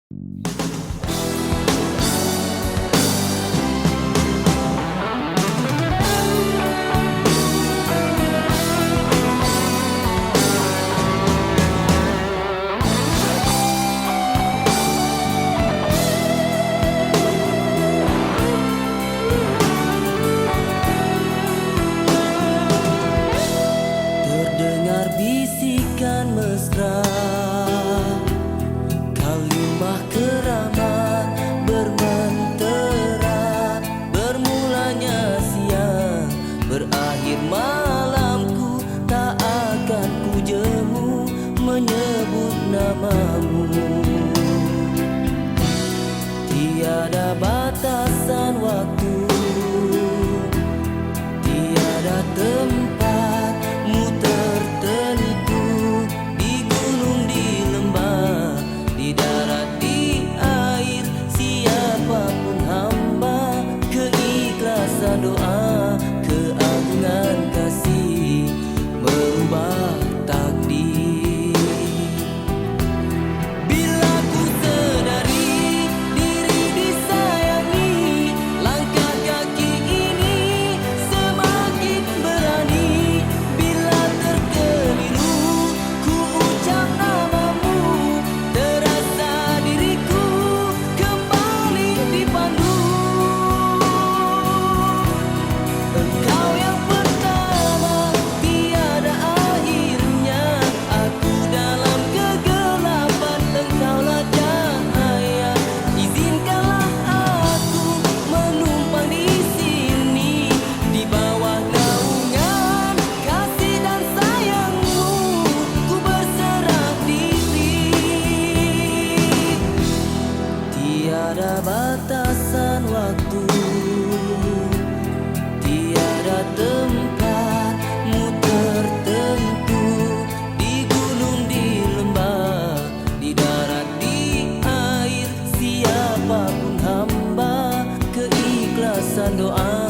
Terdengar bisikan mesra, kalimah keramat bermentera. Bermulanya siang, berakhir malamku, tak akan ku jemu menyebut namamu. Tiada batasan waktu, tiada tempatmu tertentu. Di gunung, di lembah, di darat, di air, siapapun hamba. Keikhlasan doa, keagungan kasih merubah takdir. Bila ku sedari diri disayangi, langkah kaki ini semakin berani. Bila terkeliru ku ucap namamu, terasa diriku kembali dipandu. Engkau yang pertama, tiada akhirnya. Aku dalam kegelapan, engkaulah cahaya. Izinkanlah aku menumpang di sini, di bawah naungan kasih dan sayangmu. Ku berserah diri. Tiada batasan waktu, tiada tempatmu tertentu. Di gunung, di lembah, di darat, di air, siapapun hamba. Keikhlasan doa,